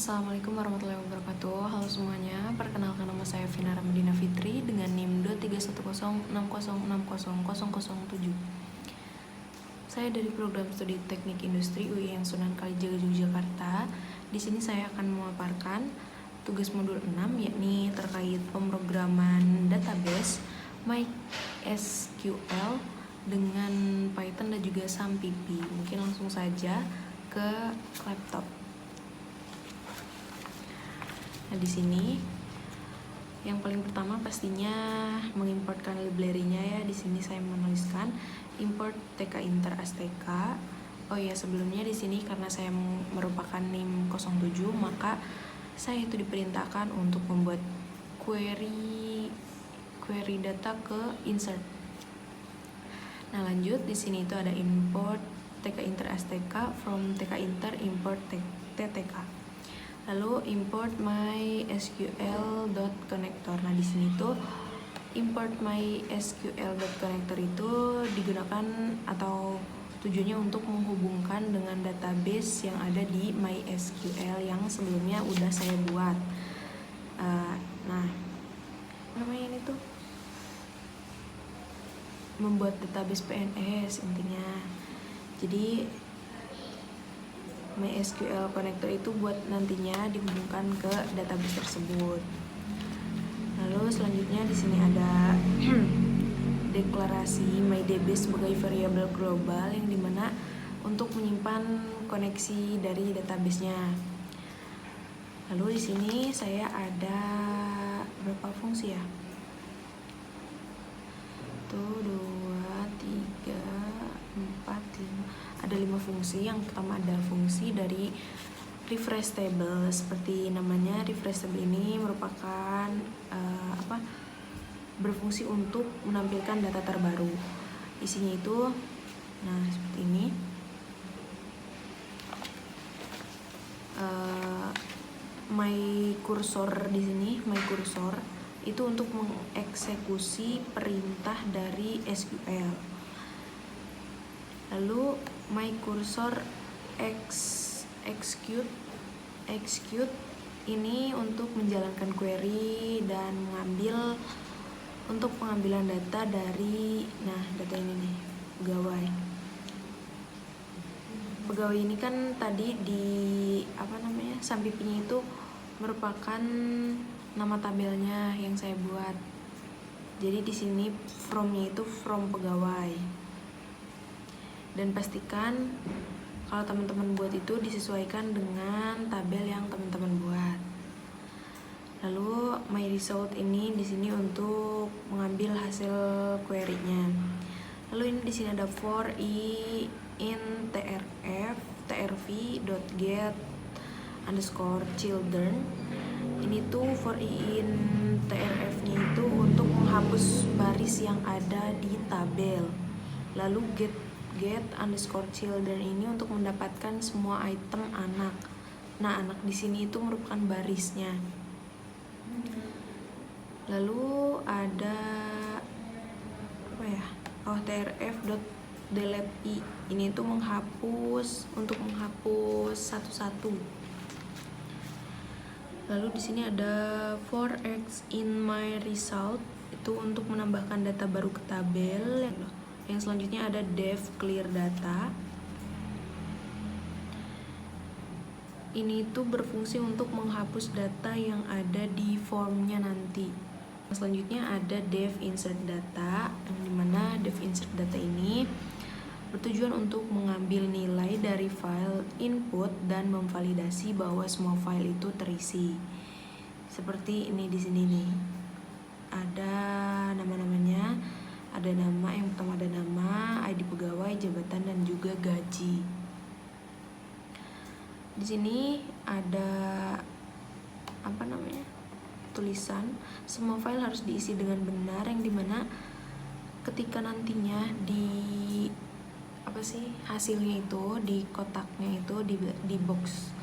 Assalamualaikum warahmatullahi wabarakatuh. Halo semuanya, perkenalkan nama saya Vina Ramadina Fitri dengan NIM 23106060007. Saya dari program studi Teknik Industri UIN Sunan Kalijaga Yogyakarta. Di sini saya akan memaparkan tugas modul 6 yakni terkait pemrograman database MySQL dengan Python dan juga SAMPP. Mungkin langsung saja ke laptop. Nah, di sini yang paling pertama pastinya mengimportkan library-nya ya. Di sini saya menuliskan import tkinter astk. Oh ya, sebelumnya di sini karena saya merupakan NIM 07, maka saya itu diperintahkan untuk membuat query data ke insert. Nah, lanjut di sini itu ada import tkinter astk from tkinter import ttk. Lalu import mysql.connector. Nah, di sini tuh import mysql.connector itu digunakan atau tujuannya untuk menghubungkan dengan database yang ada di MySQL yang sebelumnya udah saya buat. Nah, namanya ini tuh membuat database PNS intinya. Jadi MySQL connector itu buat nantinya dihubungkan ke database tersebut. Lalu selanjutnya di sini ada deklarasi MyDB sebagai variabel global yang dimana untuk menyimpan koneksi dari database-nya. Lalu di sini saya ada berapa fungsi ya? 1, 2, 3, 4, 5. Ada 5 fungsi. Yang pertama ada fungsi dari refresh table. Seperti namanya, refresh table ini merupakan berfungsi untuk menampilkan data terbaru. Isinya itu seperti ini. My cursor di sini, my cursor itu untuk mengeksekusi perintah dari SQL. Lalu my cursor execute ini untuk menjalankan query dan untuk pengambilan data dari data ini nih, pegawai ini kan tadi di SAMPP-nya itu merupakan nama tabelnya yang saya buat. Jadi di sini from-nya itu from pegawai. Dan pastikan kalau teman-teman buat itu disesuaikan dengan tabel yang teman-teman buat. Lalu my result ini di sini untuk mengambil hasil query-nya. Lalu ini di sini ada for i in trv.get underscore children. Ini tuh for i in trf-nya itu untuk menghapus baris yang ada di tabel. Lalu get underscore children ini untuk mendapatkan semua item anak. Nah, anak di sini itu merupakan barisnya. Lalu ada trf.delete i. Ini tuh untuk menghapus satu-satu. Lalu di sini ada for x in my result itu untuk menambahkan data baru ke tabel. Yang selanjutnya ada def clear data. Ini tuh berfungsi untuk menghapus data yang ada di formnya nanti. Selanjutnya ada def insert data, yang dimana def insert data ini bertujuan untuk mengambil nilai dari file input dan memvalidasi bahwa semua file itu terisi. Seperti ini di sini nih. Ada nama-namanya. Ada nama, yang pertama ada nama, ID pegawai, jabatan, dan juga gaji. Di sini ada tulisan semua file harus diisi dengan benar, yang dimana ketika nantinya hasilnya itu di kotaknya itu di box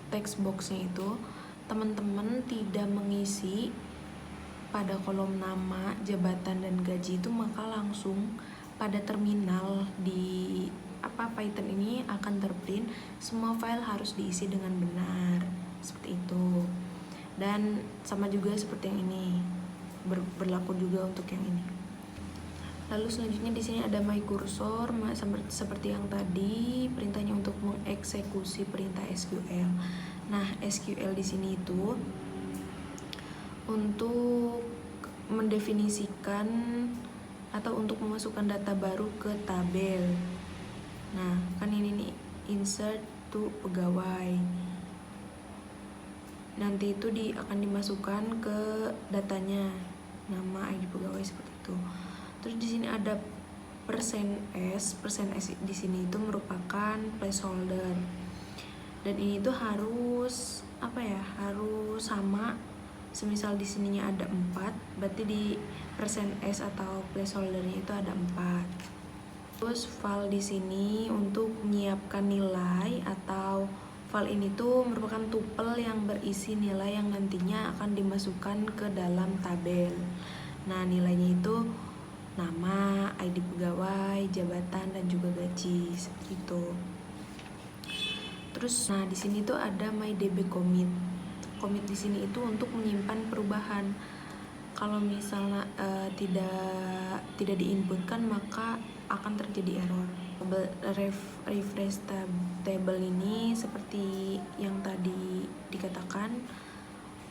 text boxnya itu teman-teman tidak mengisi pada kolom nama, jabatan, dan gaji itu, maka langsung pada terminal di Python ini akan terprint semua file harus diisi dengan benar. seperti itu. Dan sama juga seperti yang ini, berlaku juga untuk yang ini. Lalu selanjutnya di sini ada my cursor, seperti yang tadi, perintahnya untuk mengeksekusi perintah SQL. Nah, SQL di sini itu untuk mendefinisikan atau untuk memasukkan data baru ke tabel. Nah, kan ini nih, insert to pegawai. Nanti itu akan dimasukkan ke datanya, nama, ID pegawai, seperti itu. Terus di sini ada %s di sini itu merupakan placeholder. Dan ini tuh harus harus sama. Semisal di sininya ada 4, berarti di %s atau placeholdernya itu ada 4. Terus file di sini untuk menyiapkan nilai, atau file ini tuh merupakan tuple yang berisi nilai yang nantinya akan dimasukkan ke dalam tabel. Nah, nilainya itu nama, ID pegawai, jabatan, dan juga gaji, seperti itu. Terus, nah di sini tuh ada mydb commit. Commit di sini itu untuk menyimpan perubahan. Kalau misalnya tidak diinputkan, maka akan terjadi error. Refresh table ini seperti yang tadi dikatakan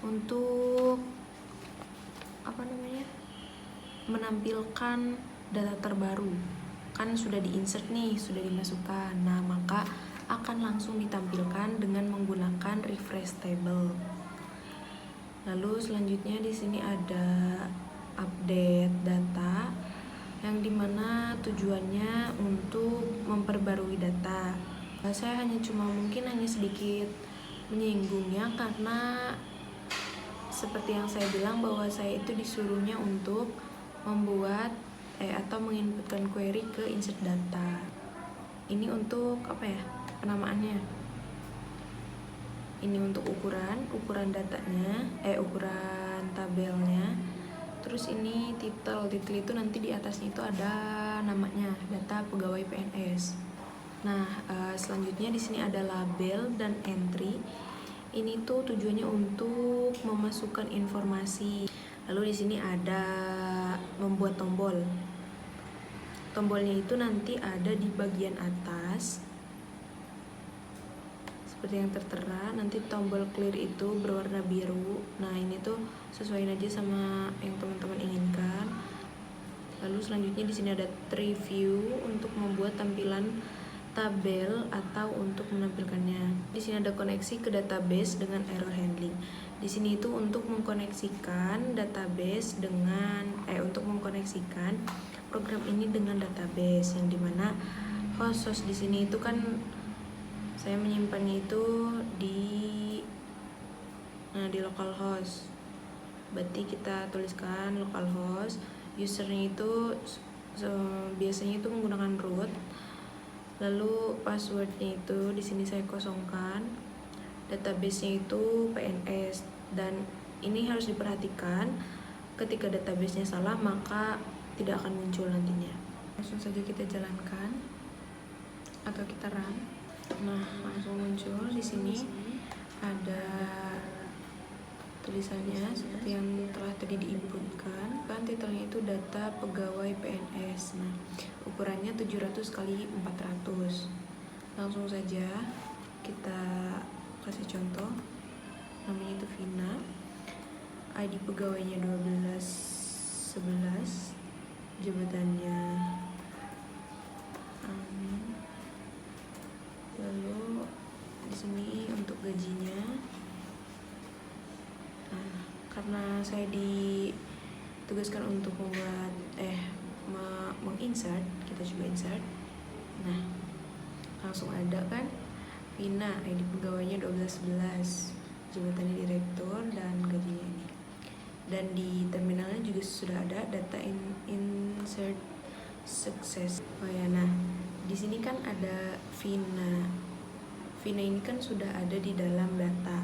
untuk menampilkan data terbaru. Kan sudah diinsert nih, sudah dimasukkan. Nah, maka akan langsung ditampilkan dengan menggunakan refresh table. Lalu selanjutnya di sini ada update data, yang dimana tujuannya untuk memperbarui data. Saya mungkin hanya sedikit menyinggungnya, karena seperti yang saya bilang bahwa saya itu disuruhnya untuk membuat atau menginputkan query ke insert data. Ini untuk penamaannya. Ini untuk ukuran datanya, ukuran tabelnya. Terus ini title itu nanti di atasnya itu ada namanya, data pegawai PNS. Nah, selanjutnya di sini ada label dan entry. Ini tuh tujuannya untuk memasukkan informasi. Lalu di sini ada membuat tombol. Tombolnya itu nanti ada di bagian atas, seperti yang tertera. Nanti tombol clear itu berwarna biru. Nah, ini tuh sesuaiin aja sama yang teman-teman inginkan. Lalu selanjutnya di sini ada tree view untuk membuat tampilan tabel atau untuk menampilkannya. Di sini ada koneksi ke database dengan error handling. Di sini itu untuk mengkoneksikan database untuk mengkoneksikan program ini dengan database, yang dimana host di sini itu kan saya menyimpannya itu di localhost. Berarti kita tuliskan localhost. Usernya itu biasanya itu menggunakan root. Lalu passwordnya itu di sini saya kosongkan. Database-nya itu PNS, dan ini harus diperhatikan ketika database-nya salah maka tidak akan muncul nantinya. Langsung saja kita jalankan atau kita run. Nah, langsung muncul di sini ada tulisannya seperti yang telah tadi diinputkan. Kan titelnya itu data pegawai PNS. Nah, ukurannya 700 kali 400. Langsung saja kita kasih contoh. Namanya itu Vina. ID pegawainya 1211. Jabatannya lalu di sini untuk gajinya. Nah, karena saya ditugaskan untuk membuat menginsert, kita coba insert. Nah, langsung ada kan Vina, ID pegawainya 1211, jabatannya direktur, dan gajinya ini. Dan di terminalnya juga sudah ada data insert sukses. Oh ya, nah di sini kan ada Vina. Vina ini kan sudah ada di dalam data.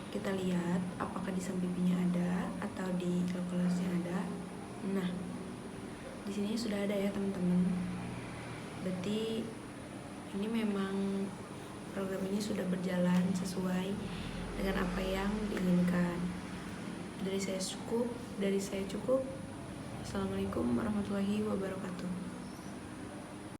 Kita lihat apakah di sampingnya ada atau di localhost-nya ada. Nah, di sini sudah ada ya teman-teman. Berarti ini memang program ini sudah berjalan sesuai dengan apa yang diinginkan. Dari saya cukup. Assalamualaikum warahmatullahi wabarakatuh.